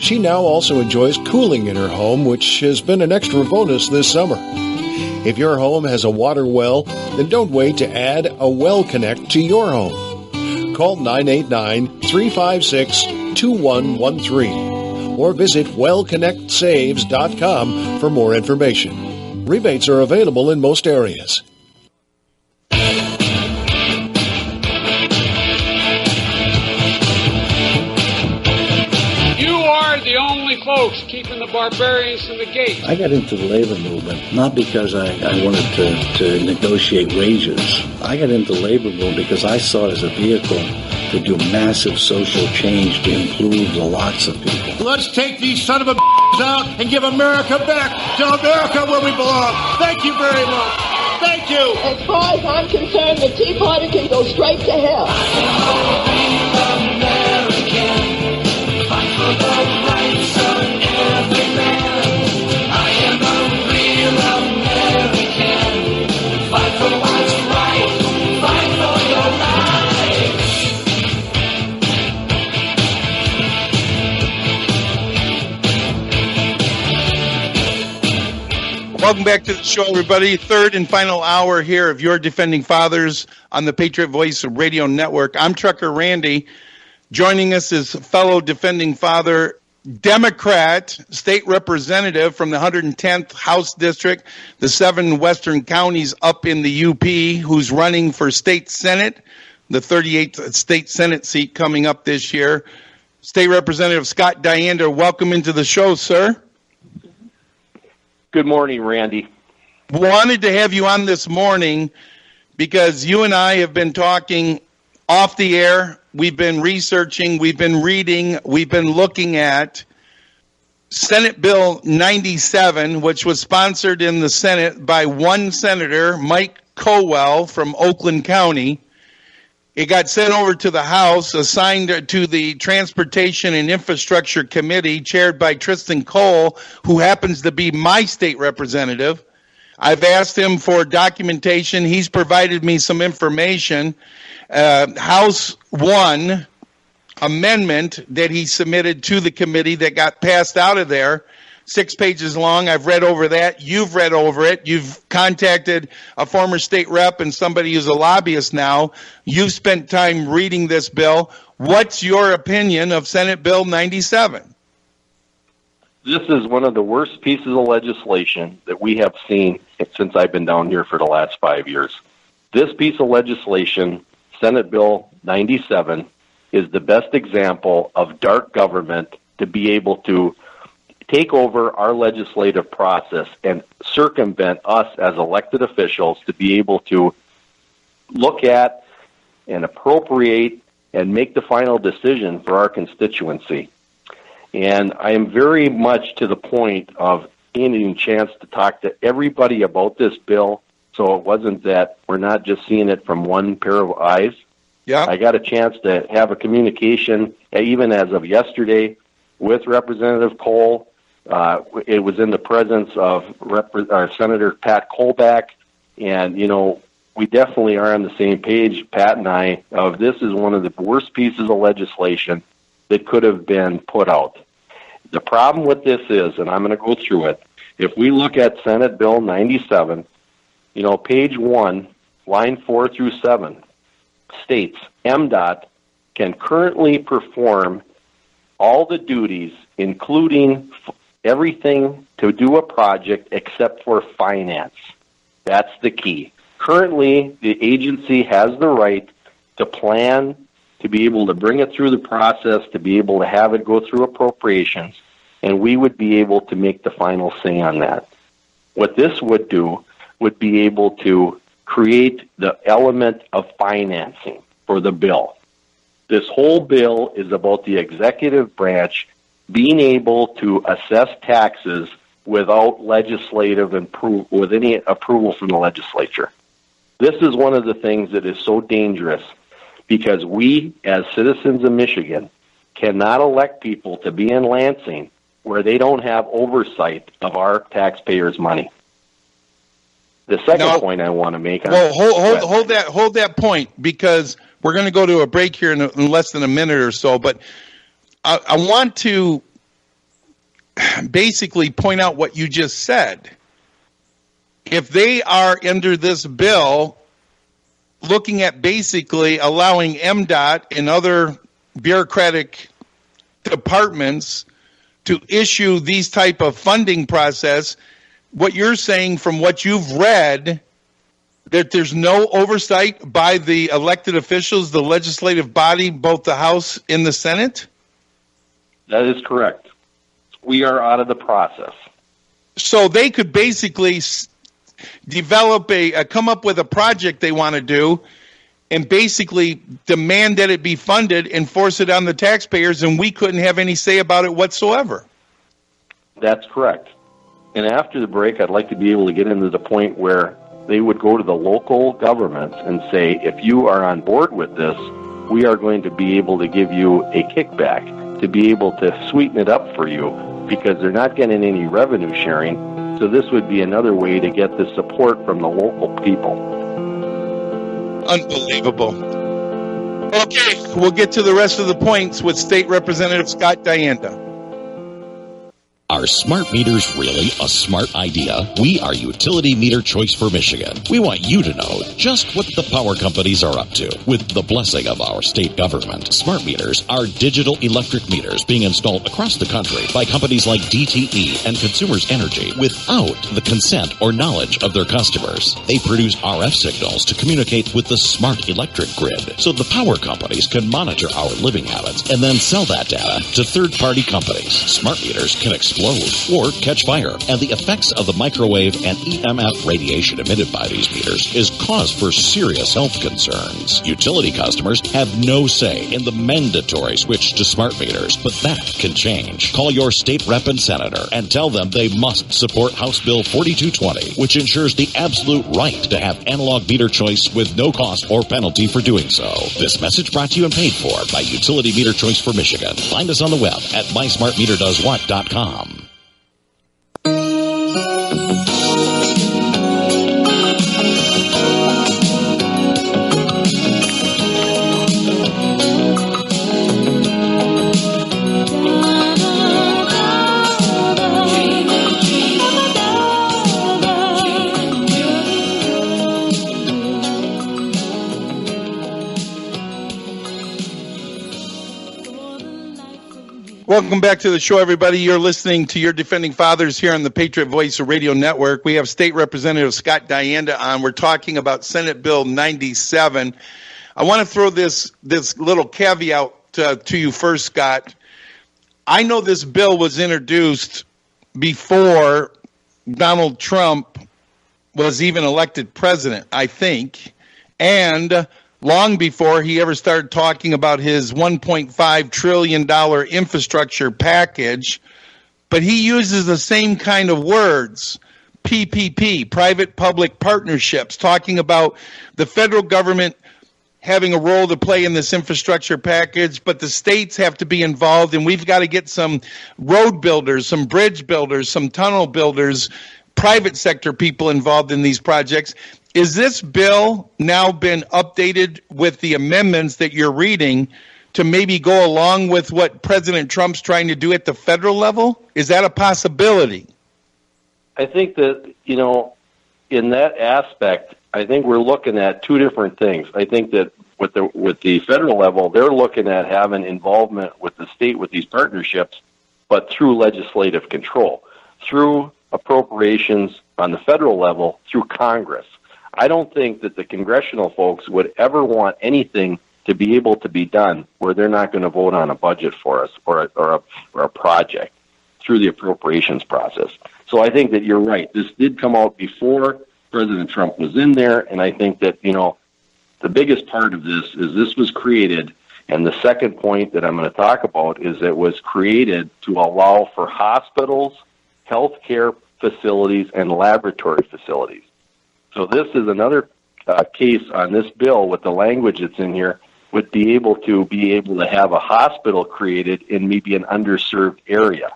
She now also enjoys cooling in her home, which has been an extra bonus this summer. If your home has a water well, then don't wait to add a well connect to your home. Call 989-356-2113 or visit wellconnectsaves.com for more information. Rebates are available in most areas. The only folks keeping the barbarians from the gate. I got into the labor movement not because I wanted to negotiate wages. I got into the labor movement because I saw it as a vehicle to do massive social change to improve the lots of people. Let's take these son of a out and give America back to America where we belong. Thank you very much. Thank you. As far as I'm concerned, the Tea Party can go straight to hell. Welcome back to the show, everybody. Third and final hour here of Your Defending Fathers on the Patriot Voice Radio Network. I'm Trucker Randy. Joining us is fellow Defending Father, Democrat, state representative from the 110th House District, the 7 western counties up in the UP, who's running for state Senate, the 38th state Senate seat coming up this year. State Representative Scott Dianda, welcome into the show, sir. Good morning, Randy. Wanted to have you on this morning because you and I have been talking off the air. We've been researching, we've been reading, we've been looking at Senate Bill 97, which was sponsored in the Senate by one senator, Mike Cowell from Oakland County. It got sent over to the House, assigned to the Transportation and Infrastructure Committee, chaired by Tristan Cole, who happens to be my state representative. I've asked him for documentation. He's provided me some information. House 1 amendment that he submitted to the committee that got passed out of there, 6 pages long. I've read over that. You've read over it. You've contacted a former state rep and somebody who's a lobbyist now. You've spent time reading this bill. What's your opinion of Senate Bill 97? This is one of the worst pieces of legislation that we have seen since I've been down here for the last 5 years. This piece of legislation, Senate Bill 97, is the best example of dark government to be able to take over our legislative process and circumvent us as elected officials to be able to look at and appropriate and make the final decision for our constituency. And I am very much to the point of getting a chance to talk to everybody about this bill, so it wasn't that we're not just seeing it from one pair of eyes. Yeah, I got a chance to have a communication, even as of yesterday, with Representative Cole. It was in the presence of Senator Pat Colback, and, you know, we definitely are on the same page, Pat and I, of this is one of the worst pieces of legislation that could have been put out. The problem with this is, and I'm going to go through it, if we look at Senate Bill 97, you know, page 1, line 4 through 7, states, MDOT can currently perform all the duties, including everything to do a project except for finance. That's the key. Currently, the agency has the right to plan, to be able to bring it through the process, to be able to have it go through appropriations, and we would be able to make the final say on that. What this would do would be able to create the element of financing for the bill. This whole bill is about the executive branch being able to assess taxes without legislative with any approval from the legislature. This is one of the things that is so dangerous because we, as citizens of Michigan, cannot elect people to be in Lansing where they don't have oversight of our taxpayers' money. The second point I want to make. Hold that point, because we're going to go to a break here in less than a minute or so. But I want to basically point out what you just said. If they are under this bill looking at basically allowing MDOT and other bureaucratic departments to issue these type of funding process, what you're saying from what you've read, that there's no oversight by the elected officials, the legislative body, both the House and the Senate? That is correct. We are out of the process. So they could basically develop come up with a project they want to do and basically demand that it be funded and force it on the taxpayers, and we couldn't have any say about it whatsoever. That's correct. And after the break, I'd like to be able to get into the point where they would go to the local governments and say, if you are on board with this, we are going to be able to give you a kickback to be able to sweeten it up for you, because they're not getting any revenue sharing. So this would be another way to get the support from the local people. Unbelievable. Okay, we'll get to the rest of the points with State Representative Scott Dianda. Are smart meters really a smart idea? We are Utility Meter Choice for Michigan. We want you to know just what the power companies are up to. With the blessing of our state government, smart meters are digital electric meters being installed across the country by companies like DTE and Consumers Energy without the consent or knowledge of their customers. They produce RF signals to communicate with the smart electric grid so the power companies can monitor our living habits and then sell that data to third-party companies. Smart meters can explode or catch fire, and the effects of the microwave and EMF radiation emitted by these meters is cause for serious health concerns. Utility customers have no say in the mandatory switch to smart meters, but that can change. Call your state rep and senator and tell them they must support House Bill 4220, which ensures the absolute right to have analog meter choice with no cost or penalty for doing so. This message brought to you and paid for by Utility Meter Choice for Michigan. Find us on the web at mysmartmeterdoeswhat.com. Welcome back to the show, everybody. You're listening to Your Defending Fathers here on the Patriot Voice Radio Network. We have State Representative Scott Dianda on. We're talking about Senate Bill 97. I want to throw this little caveat to you first, Scott. I know this bill was introduced before Donald Trump was even elected president, I think, and long before he ever started talking about his $1.5 trillion infrastructure package. But he uses the same kind of words, PPP, private-public partnerships, talking about the federal government having a role to play in this infrastructure package, but the states have to be involved, and we've got to get some road builders, some bridge builders, some tunnel builders, private sector people involved in these projects. Is this bill now been updated with the amendments that you're reading to maybe go along with what President Trump's trying to do at the federal level? Is that a possibility? I think that, in that aspect, I think we're looking at two different things. I think that with the federal level, they're looking at having involvement with the state with these partnerships, but through legislative control, through appropriations on the federal level, through Congress. I don't think that the congressional folks would ever want anything to be able to be done where they're not going to vote on a budget for us or a project through the appropriations process. So I think that you're right. This did come out before President Trump was in there, and I think that, the biggest part of this was created, and the second point that I'm going to talk about is it was created to allow for hospitals, healthcare facilities, and laboratory facilities. So this is another case on this bill with the language that's in here would be able to have a hospital created in maybe an underserved area.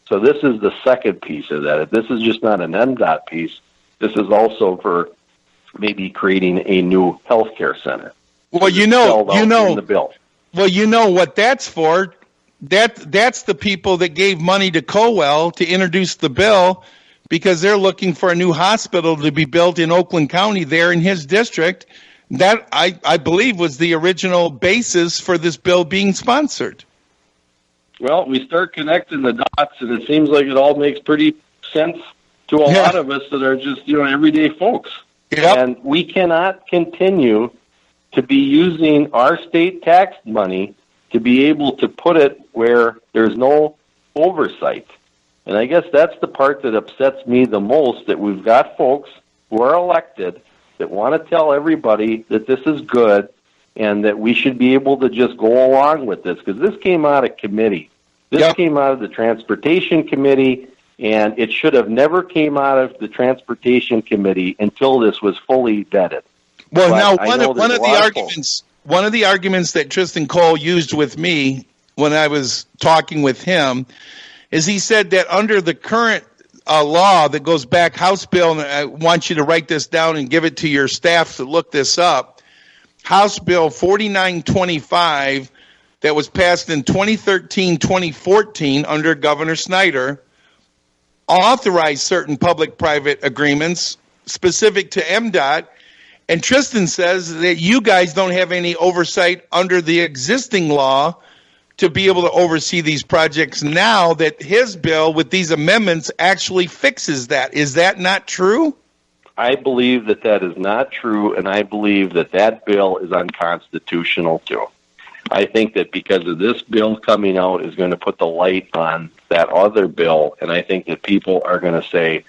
So this is the second piece of that. This is just not an MDOT piece. This is also for maybe creating a new healthcare center. Well, in the bill. Well, what that's for, that's the people that gave money to Colwell to introduce the bill, because they're looking for a new hospital to be built in Oakland County there in his district. That, I believe, was the original basis for this bill being sponsored. Well, we start connecting the dots, and it seems like it all makes pretty sense to a lot of us that are just, everyday folks. Yep. And we cannot continue to be using our state tax money to be able to put it where there's no oversight. And I guess that's the part that upsets me the most, that we've got folks who are elected that want to tell everybody that this is good and that we should be able to just go along with this, because this came out of committee. This came out of the Transportation Committee, and it should have never came out of the Transportation Committee until this was fully vetted. Well, but now one of the arguments that Tristan Cole used with me when I was talking with him is he said that under the current law that goes back, House Bill, and I want you to write this down and give it to your staff to look this up, House Bill 4925 that was passed in 2013-2014 under Governor Snyder authorized certain public-private agreements specific to MDOT, and Tristan says that you guys don't have any oversight under the existing law to be able to oversee these projects now, that his bill with these amendments actually fixes that. Is that not true? I believe that is not true, and I believe that bill is unconstitutional too. I think that because of this bill coming out is going to put the light on that other bill, and I think that people are going to say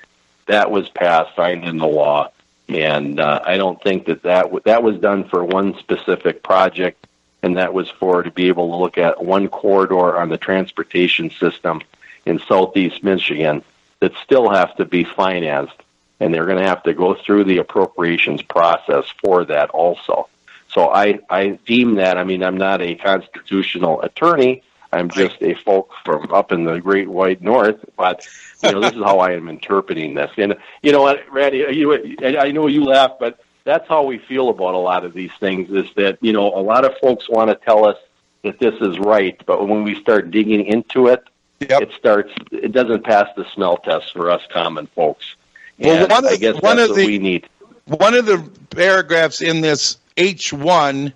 that was passed, signed into law, and I don't think that was done for one specific project, and that was to be able to look at one corridor on the transportation system in southeast Michigan that still has to be financed, and they're going to have to go through the appropriations process for that also. So I deem that, I'm not a constitutional attorney, I'm just a folk from up in the great white north, but this is how I am interpreting this. And you know what, Randy, I know you laugh, but that's how we feel about a lot of these things, is that, a lot of folks want to tell us that this is right, but when we start digging into it, it doesn't pass the smell test for us common folks. And I guess that's what we need. One of the paragraphs in this H1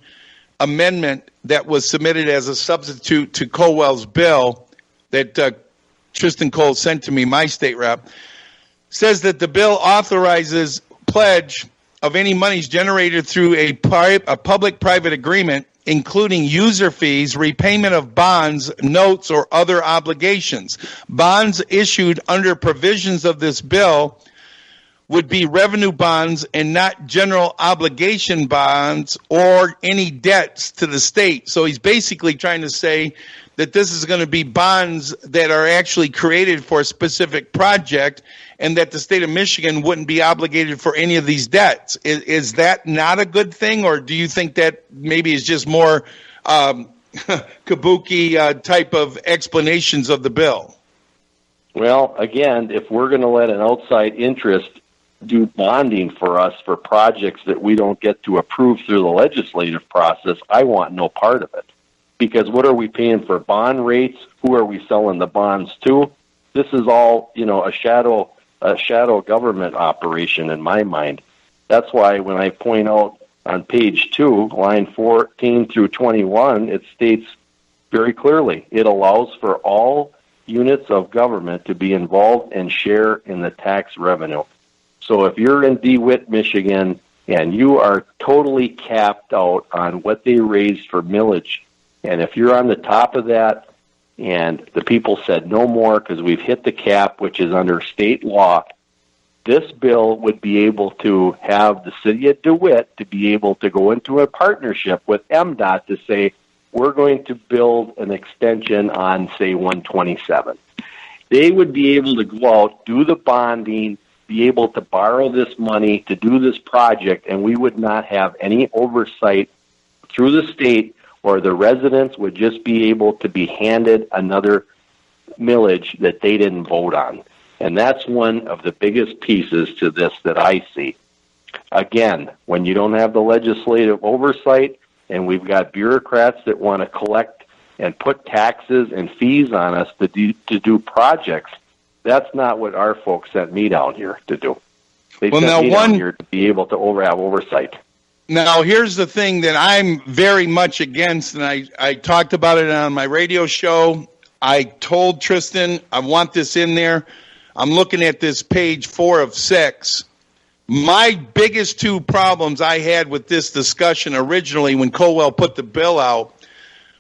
amendment that was submitted as a substitute to Colwell's bill that Tristan Cole sent to me, my state rep, says that the bill authorizes pledge of any monies generated through a public-private agreement, including user fees, repayment of bonds, notes, or other obligations. Bonds issued under provisions of this bill would be revenue bonds and not general obligation bonds or any debts to the state. So he's basically trying to say that this is going to be bonds that are actually created for a specific project, and that the state of Michigan wouldn't be obligated for any of these debts. Is that not a good thing, or do you think that maybe is just more kabuki type of explanations of the bill? Well, again, if we're going to let an outside interest do bonding for us for projects that we don't get to approve through the legislative process, I want no part of it. Because what are we paying for bond rates? Who are we selling the bonds to? This is all, a shadow government operation in my mind. That's why when I point out on page 2, line 14 through 21, it states very clearly, it allows for all units of government to be involved and share in the tax revenue. So if you're in DeWitt, Michigan, and you are totally capped out on what they raised for millage, and if you're on the top of that, and the people said no more because we've hit the cap, which is under state law, this bill would be able to have the city of DeWitt to be able to go into a partnership with MDOT to say, we're going to build an extension on, say, 127. They would be able to go out, do the bonding, be able to borrow this money to do this project, and we would not have any oversight through the state, or the residents would just be able to be handed another millage that they didn't vote on. And that's one of the biggest pieces to this that I see. Again, when you don't have the legislative oversight, and we've got bureaucrats that want to collect and put taxes and fees on us to do projects. That's not what our folks sent me down here to do. They sent me down here to be able to have oversight. Now, here's the thing that I'm very much against, and I talked about it on my radio show. I told Tristan, I want this in there. I'm looking at this page 4 of 6. My biggest two problems I had with this discussion originally when Colwell put the bill out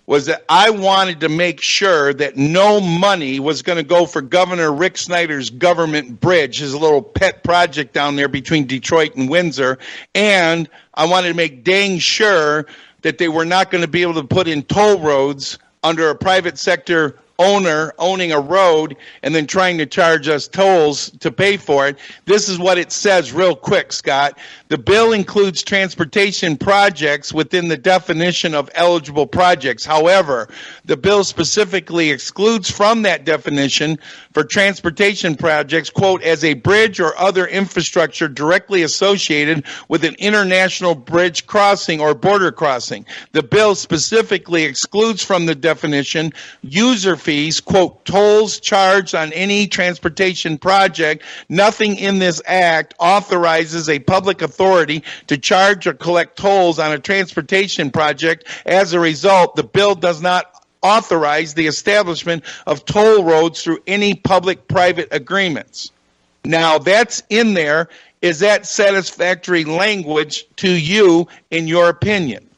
was that I wanted to make sure that no money was going to go for Governor Rick Snyder's government bridge, his little pet project down there between Detroit and Windsor, and I wanted to make dang sure that they were not going to be able to put in toll roads under a private sector owner owning a road and then trying to charge us tolls to pay for it. This is what it says real quick, Scott. The bill includes transportation projects within the definition of eligible projects. However, the bill specifically excludes from that definition for transportation projects, quote, as a bridge or other infrastructure directly associated with an international bridge crossing or border crossing. The bill specifically excludes from the definition user fees, quote, tolls charged on any transportation project. Nothing in this act authorizes a public authority to charge or collect tolls on a transportation project. As a result, the bill does not authorize the establishment of toll roads through any public-private agreements. Now, that's in there. Is that satisfactory language to you, in your opinion?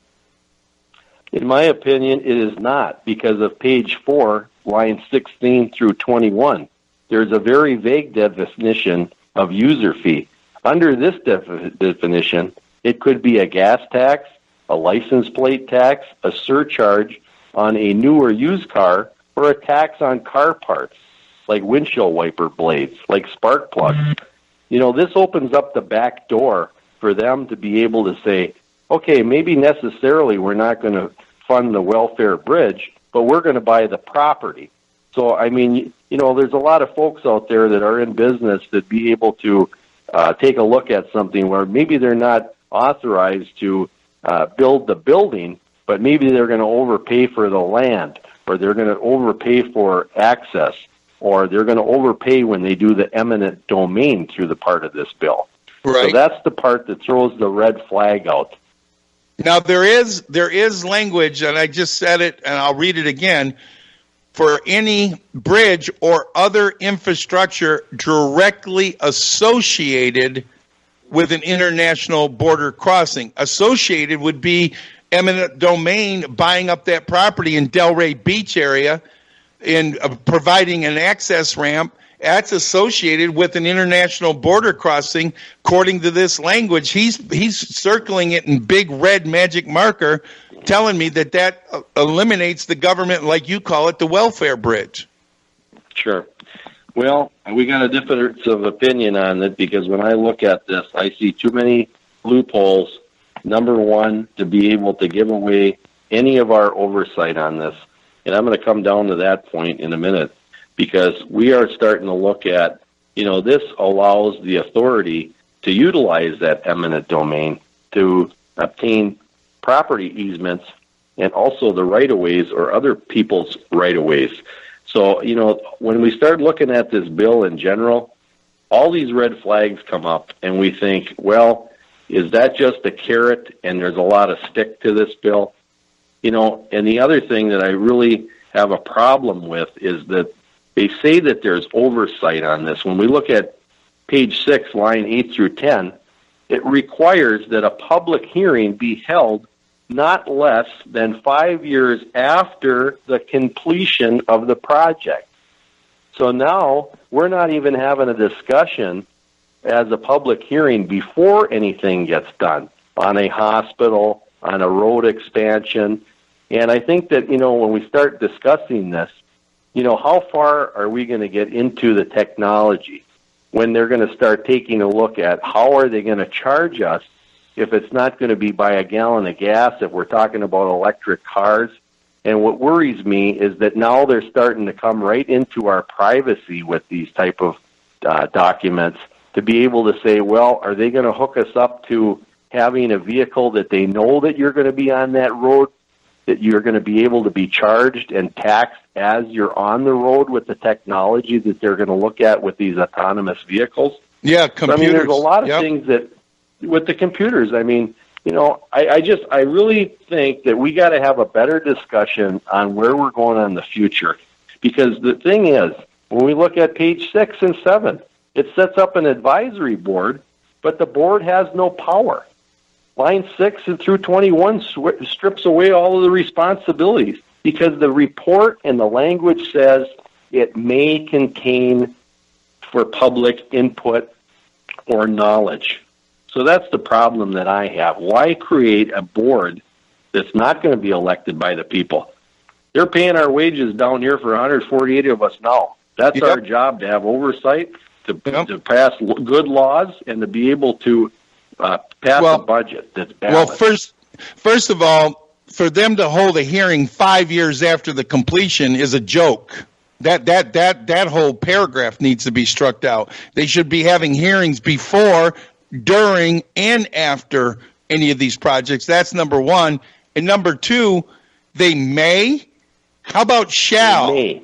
In my opinion, it is not, because of page 4, lines 16 through 21. There's a very vague definition of user fee. Under this definition, it could be a gas tax, a license plate tax, a surcharge on a new or used car, or a tax on car parts, like windshield wiper blades, like spark plugs. You know, this opens up the back door for them to be able to say, okay, maybe necessarily we're not going to fund the welfare bridge, but we're going to buy the property. So, I mean, you know, there's a lot of folks out there that are in business that be able to take a look at something where maybe they're not authorized to build the building, but maybe they're going to overpay for the land, or they're going to overpay for access, or they're going to overpay when they do the eminent domain through the part of this bill. Right. So that's the part that throws the red flag out. Now, there is language, and I just said it, and I'll read it again, for any bridge or other infrastructure directly associated with an international border crossing. Associated would be eminent domain buying up that property in Delray Beach area and providing an access ramp. That's associated with an international border crossing, according to this language. He's circling it in big red magic marker, telling me that eliminates the government, like you call it, the welfare bridge. Sure. Well, we got a difference of opinion on it, because when I look at this, I see too many loopholes. Number one, to be able to give away any of our oversight on this. And I'm going to come down to that point in a minute, because we are starting to look at, you know, this allows the authority to utilize that eminent domain to obtain property easements and also the right-of-ways or other people's right-of-ways. So, you know, when we start looking at this bill in general, all these red flags come up, and we think, well, is that just a carrot and there's a lot of stick to this bill? You know, and the other thing that I really have a problem with is that they say that there's oversight on this. When we look at page 6, line 8 through 10, it requires that a public hearing be held not less than 5 years after the completion of the project. So now we're not even having a discussion as a public hearing before anything gets done on a hospital, on a road expansion. And I think that, you know, when we start discussing this, you know, how far are we going to get into the technology when they're going to start taking a look at how are they going to charge us if it's not going to be by a gallon of gas, if we're talking about electric cars? And what worries me is that now they're starting to come right into our privacy with these type of documents to be able to say, well, are they going to hook us up to having a vehicle that they know that you're going to be on that road that you're going to be able to be charged and taxed as you're on the road with the technology that they're going to look at with these autonomous vehicles. Yeah, computers. I mean, there's a lot of things that with the computers. I mean, I really think that we got to have a better discussion on where we're going in the future, because the thing is, when we look at page 6 and 7, it sets up an advisory board, but the board has no power. Line 6 and through 21 strips away all of the responsibilities, because the report and the language says it may contain for public input or knowledge. So that's the problem that I have. Why create a board that's not going to be elected by the people? They're paying our wages down here for 148 of us now. That's our job, to have oversight, to pass good laws, and to be able to pass a budget that's balanced. Well, first of all, for them to hold a hearing 5 years after the completion is a joke. That whole paragraph needs to be struck out. They should be having hearings before, during, and after any of these projects. That's number one. And number two, they may. How about shall? They may.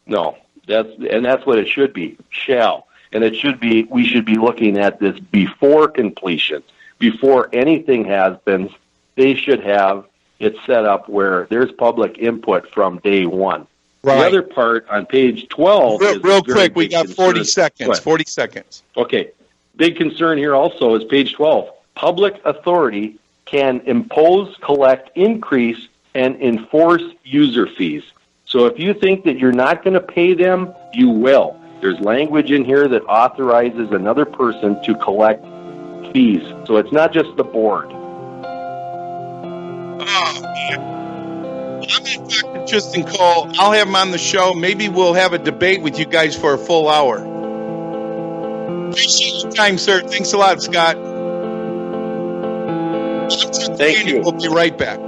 No, that's what it should be. Shall. And it should be. We should be looking at this before completion, before anything happens. They should have it set up where there's public input from day one. Right. The other part on page 12 is real quick. We got 40 seconds. 40 seconds. Okay. Big concern here also is page 12. Public authority can impose, collect, increase, and enforce user fees. So if you think that you're not going to pay them, you will. There's language in here that authorizes another person to collect fees. So it's not just the board. Oh, man. I'm going to talk to Tristan Cole. I'll have him on the show. Maybe we'll have a debate with you guys for a full hour. Appreciate your time, sir. Thanks a lot, Scott. Thank you. We'll be right back.